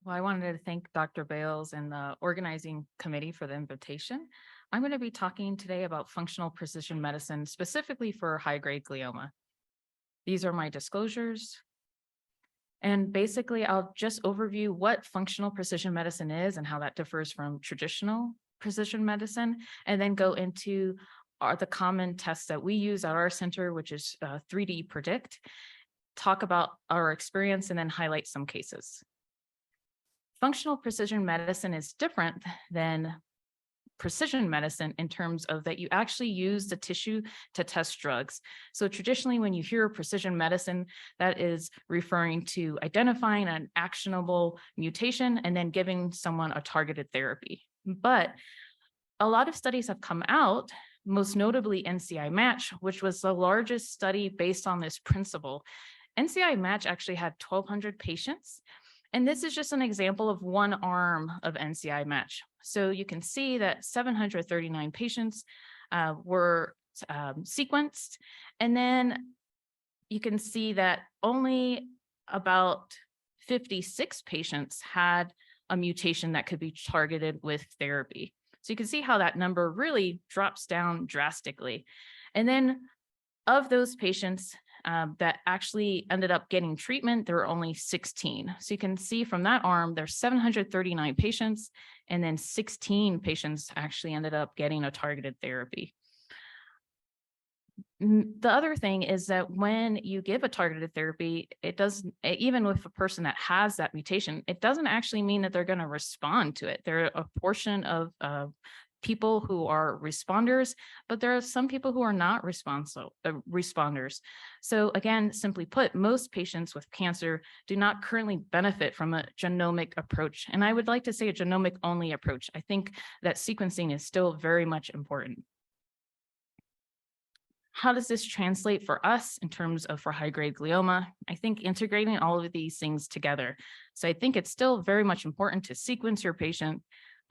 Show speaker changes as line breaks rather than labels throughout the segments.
Well, I wanted to thank Dr. Bales and the organizing committee for the invitation. I'm going to be talking today about functional precision medicine, specifically for high-grade glioma. These are my disclosures. And basically, I'll just overview what functional precision medicine is and how that differs from traditional precision medicine, and then go into the common tests that we use at our center, which is 3D Predict, talk about our experience, and then highlight some cases. Functional precision medicine is different than precision medicine in terms of that you actually use the tissue to test drugs. So traditionally, when you hear precision medicine, that is referring to identifying an actionable mutation and then giving someone a targeted therapy. But a lot of studies have come out, most notably NCI Match, which was the largest study based on this principle. NCI Match actually had 1,200 patients. And this is just an example of one arm of NCI Match. So you can see that 739 patients were sequenced. And then you can see that only about 56 patients had a mutation that could be targeted with therapy. So you can see how that number really drops down drastically. And then of those patients, that actually ended up getting treatment, there were only 16. So you can see from that arm, there's 739 patients, and then 16 patients actually ended up getting a targeted therapy. The other thing is that when you give a targeted therapy, it doesn't, even with a person that has that mutation, it doesn't actually mean that they're going to respond to it. There are a portion of people who are responders, but there are some people who are not responders. So again, simply put, most patients with cancer do not currently benefit from a genomic approach. And I would like to say a genomic only approach. I think that sequencing is still very much important. How does this translate for us in terms of for high-grade glioma? I think integrating all of these things together. So I think it's still very much important to sequence your patient,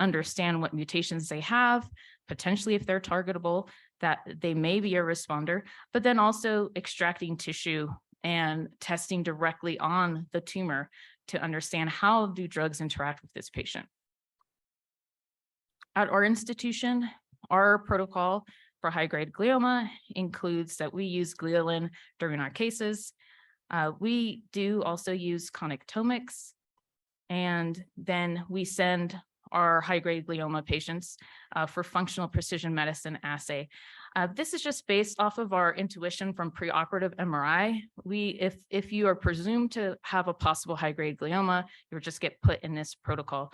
understand what mutations they have, potentially if they're targetable, that they may be a responder, but then also extracting tissue and testing directly on the tumor to understand how do drugs interact with this patient. At our institution, our protocol for high-grade glioma includes that we use gliolin during our cases. We do also use connectomics, and then we send our high-grade glioma patients for functional precision medicine assay. This is just based off of our intuition from preoperative MRI. If you are presumed to have a possible high-grade glioma, you would just get put in this protocol.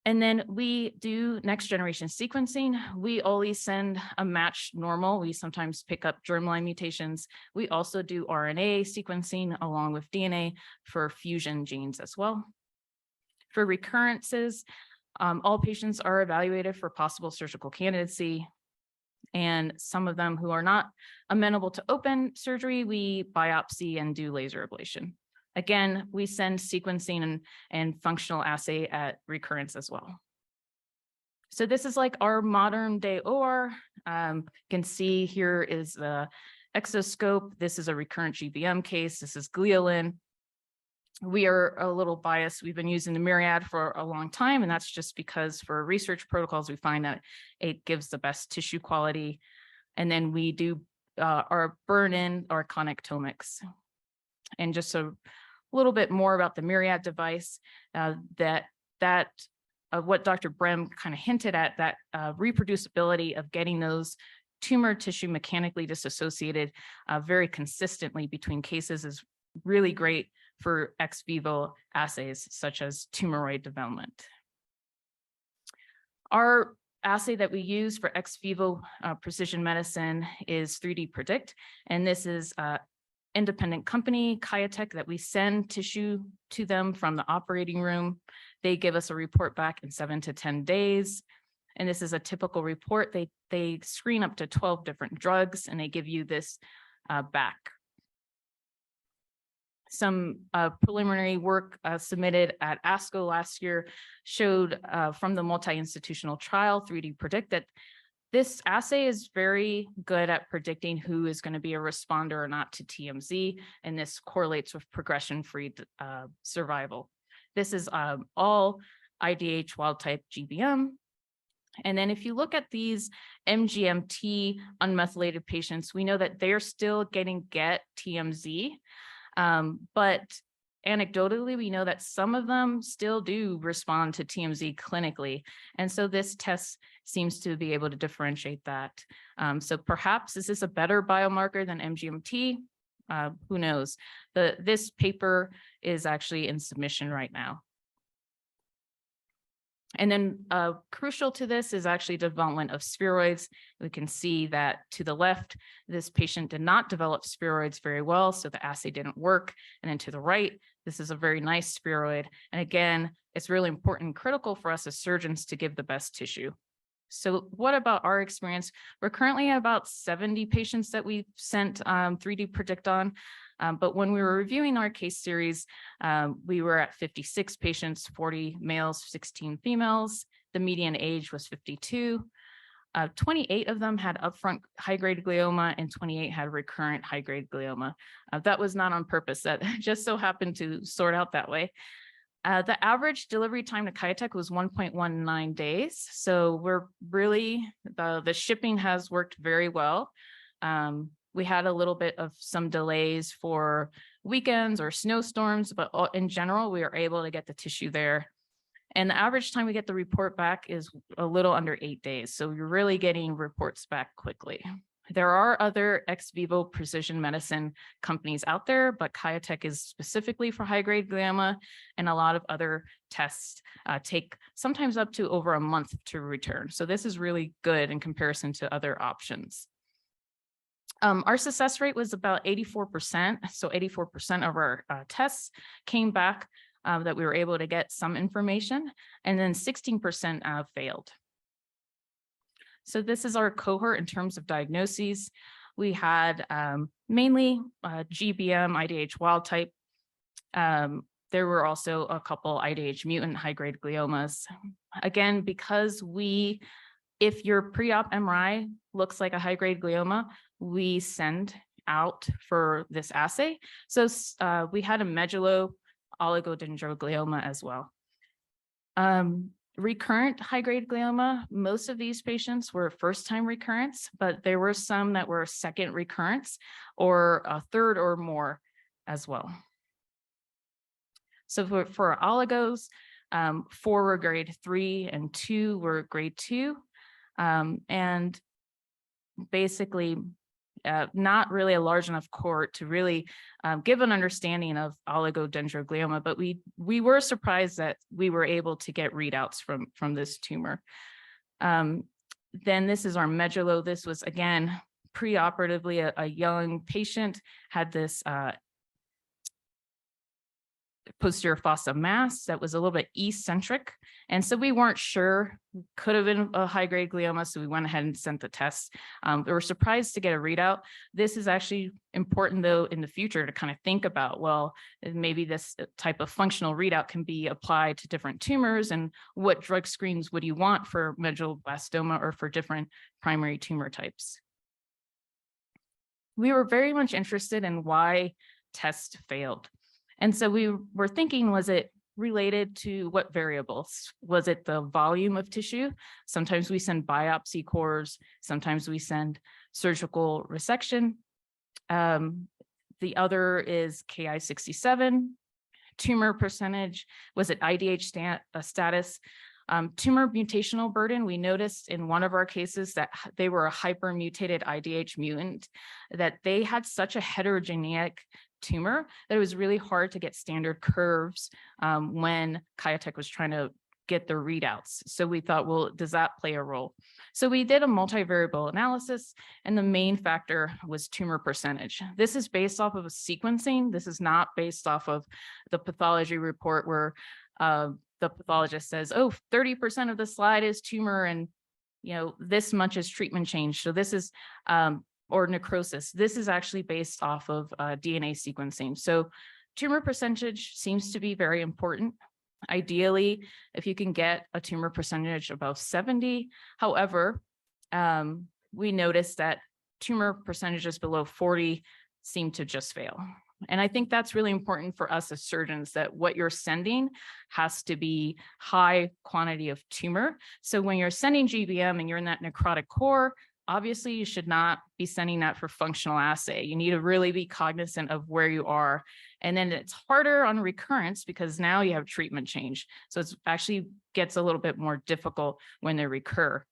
And then we do next generation sequencing. We always send a matched normal. We sometimes pick up germline mutations. We also do RNA sequencing along with DNA for fusion genes as well. For recurrences, all patients are evaluated for possible surgical candidacy. And some of them who are not amenable to open surgery, we biopsy and do laser ablation. Again, we send sequencing and functional assay at recurrence as well. So this is like our modern day OR. You can see here is the exoscope. This is a recurrent GBM case. This is gliolin. We are a little biased. We've been using the Myriad for a long time, and that's just because for research protocols, we find that it gives the best tissue quality. And then we do our burn-in or connectomics. And just a little bit more about the Myriad device, what Dr. Brem kind of hinted at, that reproducibility of getting those tumor tissue mechanically disassociated very consistently between cases is really great for ex vivo assays such as tumoroid development. Our assay that we use for ex vivo precision medicine is 3D Predict, and this is independent company, Kiatech, that we send tissue to them from the operating room. They give us a report back in 7 to 10 days. And this is a typical report. They screen up to 12 different drugs and they give you this back. Some preliminary work submitted at ASCO last year showed from the multi-institutional trial 3D Predict that this assay is very good at predicting who is going to be a responder or not to TMZ, and this correlates with progression-free survival. This is all IDH wild type GBM. And then if you look at these MGMT unmethylated patients, we know that they're still getting TMZ, but anecdotally, we know that some of them still do respond to TMZ clinically. And so this test seems to be able to differentiate that. So perhaps is this a better biomarker than MGMT? Who knows? This paper is actually in submission right now. And then crucial to this is actually development of spheroids. We can see that to the left, this patient did not develop spheroids very well, so the assay didn't work. And then to the right, this is a very nice spheroid. And again, it's really important and critical for us as surgeons to give the best tissue. So what about our experience? We're currently at about 70 patients that we've sent 3D Predict on. But when we were reviewing our case series, we were at 56 patients, 40 males, 16 females. The median age was 52. 28 of them had upfront high-grade glioma and 28 had recurrent high-grade glioma. That was not on purpose. That just so happened to sort out that way. The average delivery time to Kiotech was 1.19 days. So we're really, the shipping has worked very well. We had a little bit of some delays for weekends or snowstorms, but in general, we are able to get the tissue there. And the average time we get the report back is a little under 8 days. So you're really getting reports back quickly. There are other ex vivo precision medicine companies out there, but Kiotech is specifically for high-grade glioma, and a lot of other tests take sometimes up to over a month to return. So this is really good in comparison to other options. Our success rate was about 84%. So 84% of our tests came back that we were able to get some information, and then 16% failed. So this is our cohort in terms of diagnoses. We had mainly GBM, IDH wild type. There were also a couple IDH mutant high-grade gliomas. Again, because if your pre-op MRI looks like a high-grade glioma, we send out for this assay. So we had a medullary oligodendroglioma as well. Recurrent high-grade glioma, most of these patients were first-time recurrence, but there were some that were second recurrence or a third or more as well. So for oligos, 4 were grade 3 and 2 were grade 2. And basically, not really a large enough cohort to really give an understanding of oligodendroglioma, but we were surprised that we were able to get readouts from this tumor. Then this is our medullary. This was, again, preoperatively a young patient, had this posterior fossa mass that was a little bit eccentric. And so we weren't sure, could have been a high-grade glioma, so we went ahead and sent the test. We were surprised to get a readout. This is actually important, though, in the future to kind of think about, well, maybe this type of functional readout can be applied to different tumors, and what drug screens would you want for medulloblastoma or for different primary tumor types? We were very much interested in why tests failed. And so we were thinking, was it related to what variables? Was it the volume of tissue? Sometimes we send biopsy cores, sometimes we send surgical resection. The other is Ki-67, tumor percentage. Was it IDH status? Tumor mutational burden, we noticed in one of our cases that they were a hypermutated IDH mutant, that they had such a heterogeneous tumor that it was really hard to get standard curves when Kiotech was trying to get their readouts. So we thought, well, does that play a role? So we did a multivariable analysis, and the main factor was tumor percentage. This is based off of a sequencing. This is not based off of the pathology report where the pathologist says, oh, 30% of the slide is tumor and this much is treatment change. So this is or necrosis. This is actually based off of DNA sequencing. So tumor percentage seems to be very important. Ideally, if you can get a tumor percentage above 70. However, we noticed that tumor percentages below 40 seem to just fail. And I think that's really important for us as surgeons, that what you're sending has to be high quantity of tumor. So when you're sending GBM and you're in that necrotic core, obviously you should not be sending that for functional assay. You need to really be cognizant of where you are. And then it's harder on recurrence because now you have treatment change. So it's actually gets a little bit more difficult when they recur.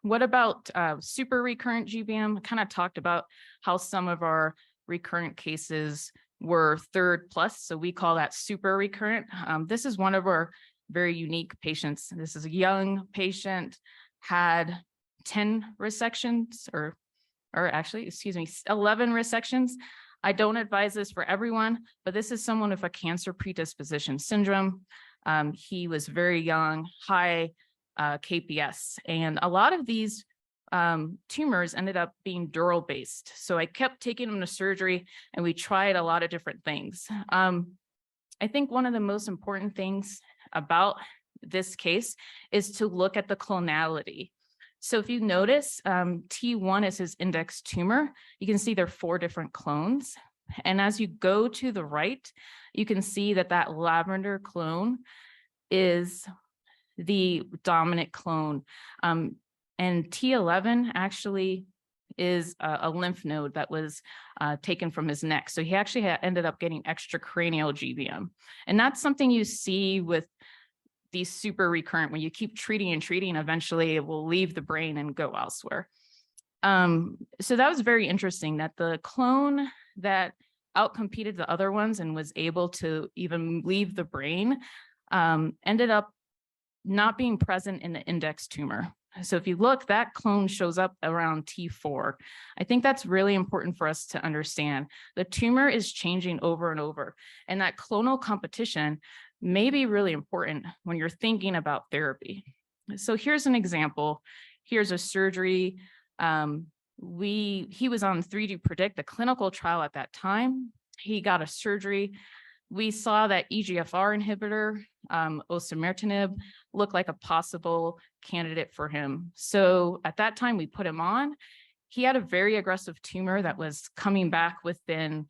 What about super recurrent GBM? I kind of talked about how some of our recurrent cases were third plus, so we call that super recurrent. This is one of our very unique patients. This is a young patient, had 10 resections, or actually, excuse me, 11 resections. I don't advise this for everyone, but this is someone with a cancer predisposition syndrome. He was very young, high KPS, and a lot of these tumors ended up being dural based. So I kept taking him to surgery and we tried a lot of different things. I think one of the most important things about this case is to look at the clonality. So if you notice, T1 is his index tumor. You can see there are 4 different clones. And as you go to the right, you can see that that lavender clone is the dominant clone. And T11 actually is a lymph node that was taken from his neck. So he actually ended up getting extracranial GBM. And that's something you see with these super recurrent, when you keep treating and treating, eventually it will leave the brain and go elsewhere. So that was very interesting that the clone that outcompeted the other ones and was able to even leave the brain ended up not being present in the index tumor. So if you look, that clone shows up around T4. I think that's really important for us to understand. The tumor is changing over and over, and that clonal competition may be really important when you're thinking about therapy. So here's an example. Here's a surgery. He was on 3D Predict, the clinical trial at that time. He got a surgery. We saw that EGFR inhibitor, osimertinib, looked like a possible candidate for him. So at that time, we put him on. He had a very aggressive tumor that was coming back within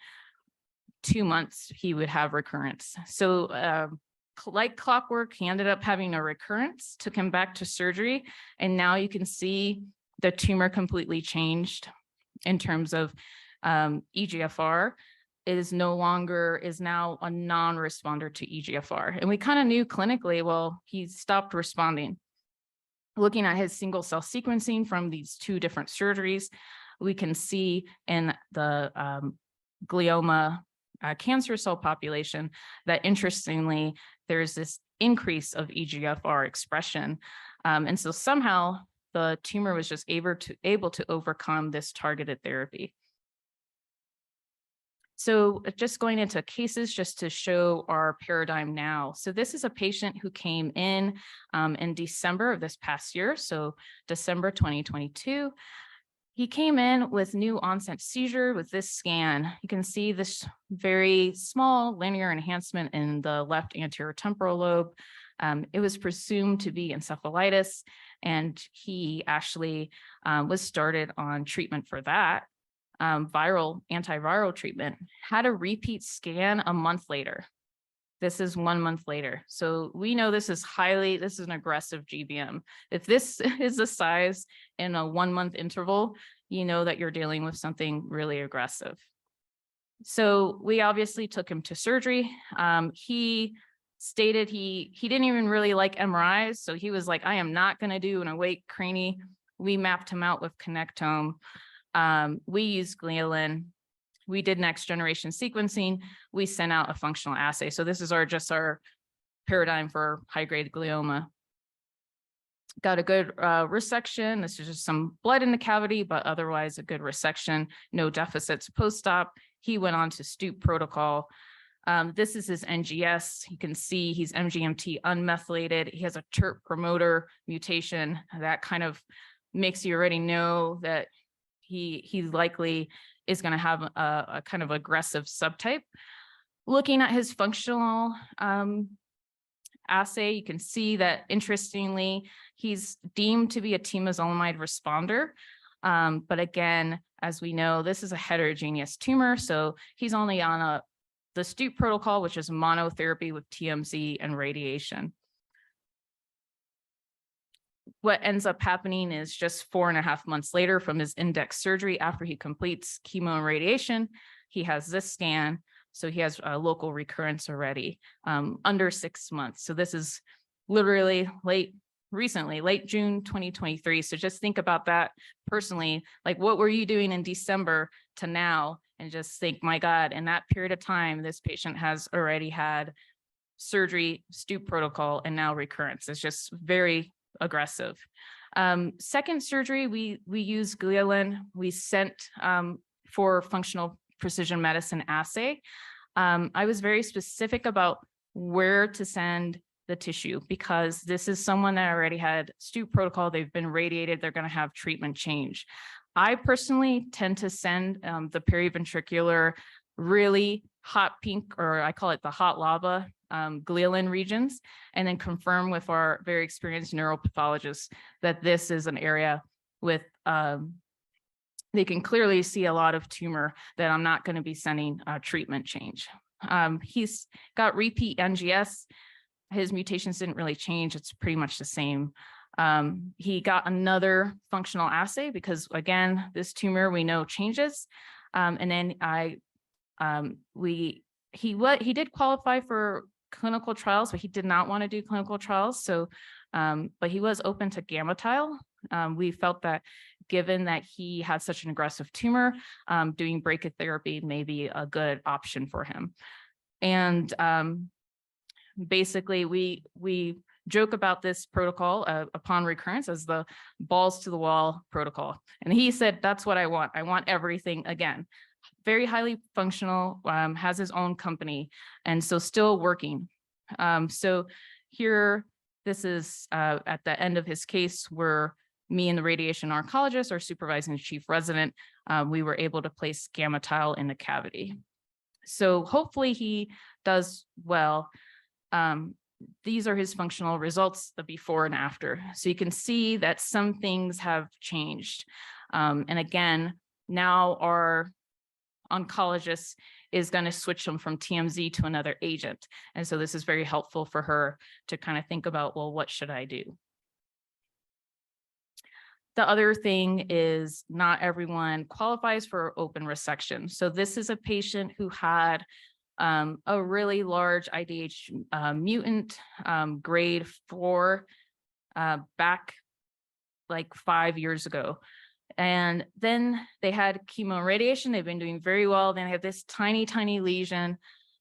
2 months. He would have recurrence. So like clockwork, he ended up having a recurrence, took him back to surgery, and now you can see the tumor completely changed in terms of EGFR. Is now a non-responder to EGFR. And we kind of knew clinically, well, he stopped responding. Looking at his single cell sequencing from these 2 different surgeries, we can see in the glioma cancer cell population that interestingly, there's this increase of EGFR expression. And so somehow the tumor was just able to overcome this targeted therapy. So just going into cases just to show our paradigm now. So this is a patient who came in December of this past year, so December 2022. He came in with new onset seizure with this scan. You can see this very small linear enhancement in the left anterior temporal lobe. It was presumed to be encephalitis, and he actually was started on treatment for that. Antiviral treatment, had a repeat scan a month later. This is 1 month later. So we know this is an aggressive GBM. If this is the size in a 1 month interval, you know that you're dealing with something really aggressive. So we obviously took him to surgery. He stated he didn't even really like MRIs. So he was like, I am not going to do an awake cranie. We mapped him out with connectome. We used gliolin. We did next generation sequencing. We sent out a functional assay. So this is just our paradigm for high grade glioma. Got a good resection. This is just some blood in the cavity, but otherwise a good resection, no deficits post-op. He went on to Stoop protocol. This is his NGS. You can see he's MGMT unmethylated. He has a TERT promoter mutation. That kind of makes you already know that he likely is going to have a kind of aggressive subtype. Looking at his functional assay, you can see that interestingly, he's deemed to be a temozolomide responder. But again, as we know, this is a heterogeneous tumor. So he's only on the Stoop protocol, which is monotherapy with TMZ and radiation. What ends up happening is just 4.5 months later from his index surgery, after he completes chemo and radiation, he has this scan. So he has a local recurrence already under 6 months. So this is literally late June 2023. So just think about that personally, like what were you doing in December to now? And just think, my God, in that period of time, this patient has already had surgery, Stoop protocol, and now recurrence. It's just very aggressive. Second surgery, we use gliolin. We sent for functional precision medicine assay. I was very specific about where to send the tissue because this is someone that already had Stoop protocol. They've been radiated. They're going to have treatment change. I personally tend to send the periventricular really hot pink, or I call it the hot lava gliolin regions, and then confirm with our very experienced neuropathologists that this is an area with, they can clearly see a lot of tumor that I'm not going to be sending treatment change. He's got repeat NGS. His mutations didn't really change. It's pretty much the same. He got another functional assay because again, this tumor we know changes. And then he did qualify for clinical trials, but he did not want to do clinical trials. So, but he was open to GammaTile. We felt that given that he had such an aggressive tumor, doing brachytherapy may be a good option for him. And basically, we joke about this protocol upon recurrence as the balls to the wall protocol. And he said, that's what I want. I want everything again. Very highly functional, has his own company, and so still working. So here, this is at the end of his case where me and the radiation oncologist, our supervising chief resident, we were able to place GammaTile in the cavity. So hopefully he does well. These are his functional results, the before and after. So you can see that some things have changed. And again, now our oncologist is going to switch them from TMZ to another agent. And so this is very helpful for her to kind of think about, well, what should I do? The other thing is not everyone qualifies for open resection. So this is a patient who had a really large IDH mutant, grade 4, back like 5 years ago. And then they had chemo and radiation. They've been doing very well. Then they have this tiny, tiny lesion,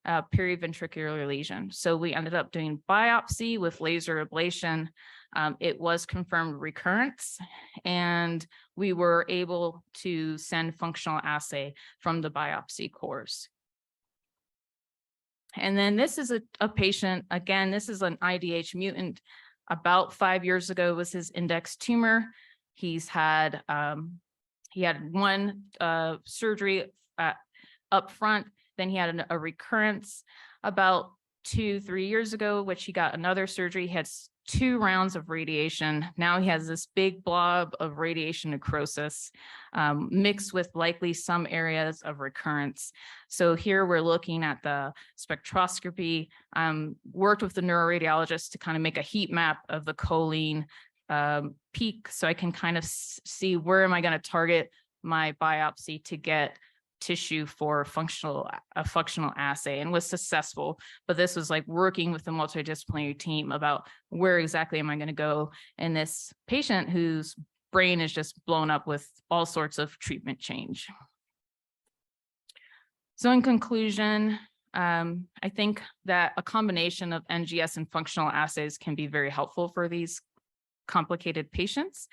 periventricular lesion. So we ended up doing biopsy with laser ablation. It was confirmed recurrence, and we were able to send functional assay from the biopsy cores. And then this is a patient, again, this is an IDH mutant. About 5 years ago was his index tumor. He's had, he had one surgery up front, then he had a recurrence about 2-3 years ago, which he got another surgery. He had 2 rounds of radiation. Now he has this big blob of radiation necrosis mixed with likely some areas of recurrence. So here we're looking at the spectroscopy, worked with the neuroradiologist to kind of make a heat map of the choline peak, so I can kind of see where am I going to target my biopsy to get tissue for a functional assay, and was successful. But this was like working with the multidisciplinary team about where exactly am I going to go in this patient whose brain is just blown up with all sorts of treatment change. So in conclusion, I think that a combination of NGS and functional assays can be very helpful for these complicated patients.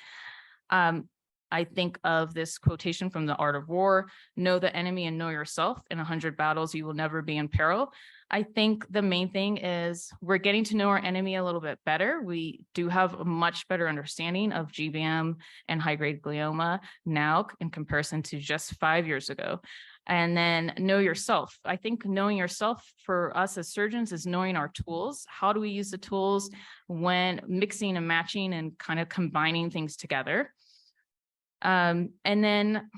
I think of this quotation from The Art of War: know the enemy and know yourself. In 100 battles, you will never be in peril. I think the main thing is we're getting to know our enemy a little bit better. We do have a much better understanding of GBM and high-grade glioma now in comparison to just 5 years ago. And then know yourself. I think knowing yourself for us as surgeons is knowing our tools. How do we use the tools when mixing and matching and kind of combining things together? And then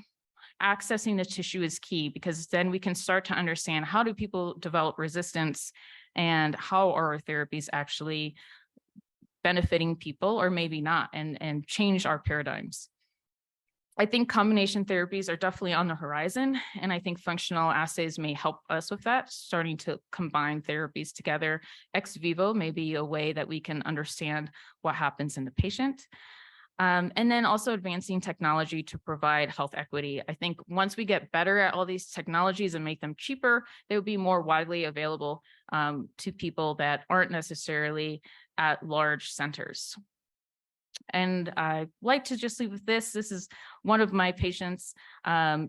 accessing the tissue is key, because then we can start to understand, how do people develop resistance and how are our therapies actually benefiting people or maybe not, and change our paradigms. I think combination therapies are definitely on the horizon, and I think functional assays may help us with that, starting to combine therapies together. Ex vivo may be a way that we can understand what happens in the patient. And then also advancing technology to provide health equity. I think once we get better at all these technologies and make them cheaper, they will be more widely available to people that aren't necessarily at large centers. And I like to just leave with this. This is one of my patients.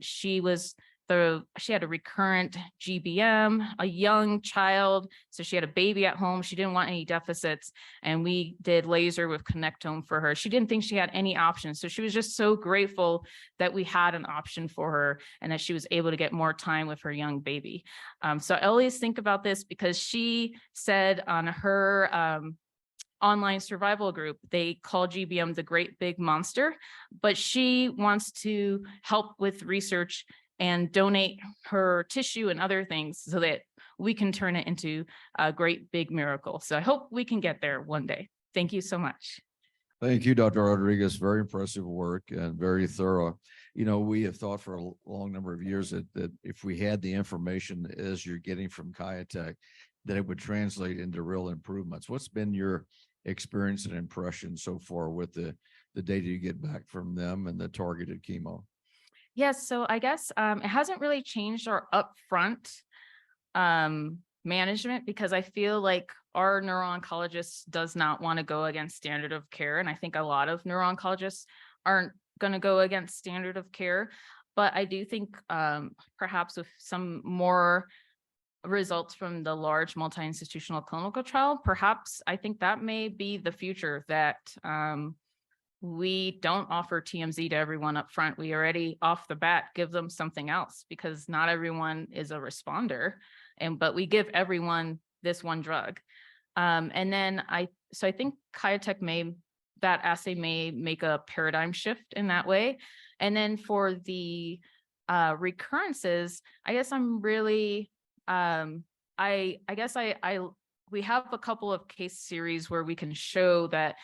She had a recurrent GBM, a young child. So she had a baby at home. She didn't want any deficits. And we did laser with connectome for her. She didn't think she had any options. So she was just so grateful that we had an option for her and that she was able to get more time with her young baby. So I always think about this, because she said on her online survival group, they call GBM the great big monster, but she wants to help with research and donate her tissue and other things so that we can turn it into a great big miracle. So I hope we can get there one day. Thank you so much.
Thank you, Dr. Rodriguez. Very impressive work and very thorough. You know, we have thought for a long number of years that if we had the information as you're getting from Kiatech, that it would translate into real improvements. What's been your experience and impression so far with the data you get back from them and the targeted chemo?
Yes, so I guess it hasn't really changed our upfront management, because I feel like our neuro-oncologist does not want to go against standard of care. And I think a lot of neuro-oncologists aren't going to go against standard of care. But I do think perhaps with some more results from the large multi-institutional clinical trial, perhaps I think that may be the future, that we don't offer TMZ to everyone up front. We already off the bat give them something else, because not everyone is a responder, but we give everyone this one drug. And then I think Kiatech that assay may make a paradigm shift in that way. And then for the recurrences, I guess I'm really we have a couple of case series where we can show that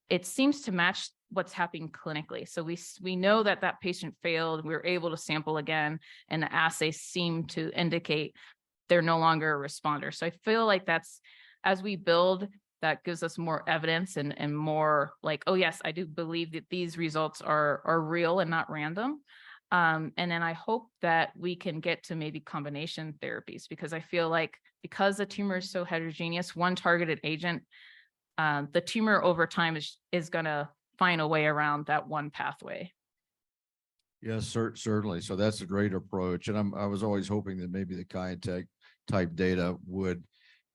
it seems to match what's happening clinically. So we know that that patient failed. We were able to sample again, and the assay seemed to indicate they're no longer a responder. So I feel like that's, as we build, that gives us more evidence and more like, oh yes, I do believe that these results are real and not random. And then I hope that we can get to maybe combination therapies, because I feel like because the tumor is so heterogeneous, one targeted agent, the tumor over time is going to find a way around that one pathway.
Yes, certainly. So that's a great approach. And I was always hoping that maybe the Kiatech type data would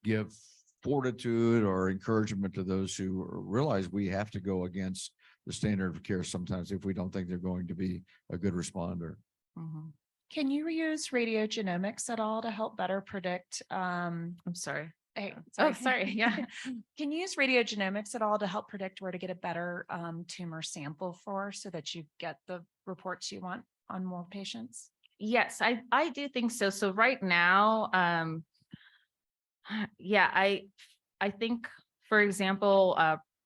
give fortitude or encouragement to those who realize we have to go against the standard of care sometimes if we don't think they're going to be a good responder.
Mm-hmm.
Can you use radiogenomics at all to help better predict?
I'm sorry.
Hey,
Oh, sorry. Yeah.
Can you use radiogenomics at all to help predict where to get a better tumor sample for, so that you get the reports you want on more patients?
Yes, I do think so. So right now, I think, for example,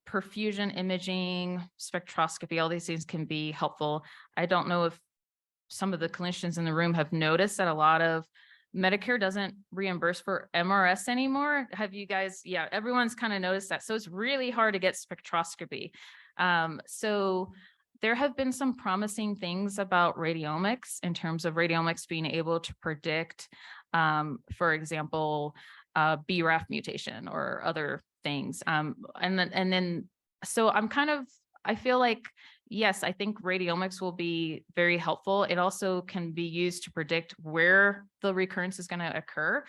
perfusion imaging, spectroscopy, all these things can be helpful. I don't know if some of the clinicians in the room have noticed that a lot of Medicare doesn't reimburse for MRS anymore. Have you guys? Yeah, everyone's kind of noticed that. So it's really hard to get spectroscopy. So there have been some promising things about radiomics, in terms of radiomics being able to predict, for example, BRAF mutation or other things. So I feel like, yes, I think radiomics will be very helpful. It also can be used to predict where the recurrence is going to occur.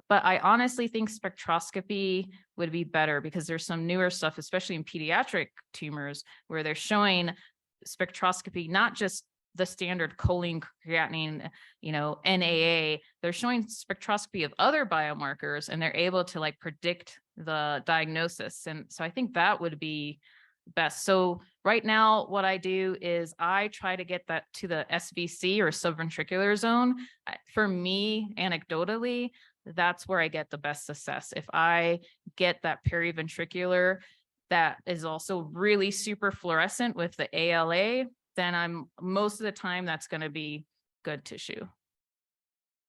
But I honestly think spectroscopy would be better, because there's some newer stuff, especially in pediatric tumors, where they're showing spectroscopy, not just the standard choline, creatinine, NAA. They're showing spectroscopy of other biomarkers, and they're able to predict the diagnosis. And so I think that would be best. So right now, what I do is I try to get that to the SVC or subventricular zone. For me, anecdotally, that's where I get the best success. If I get that periventricular that is also really super fluorescent with the ALA, then I'm most of the time that's going to be good tissue.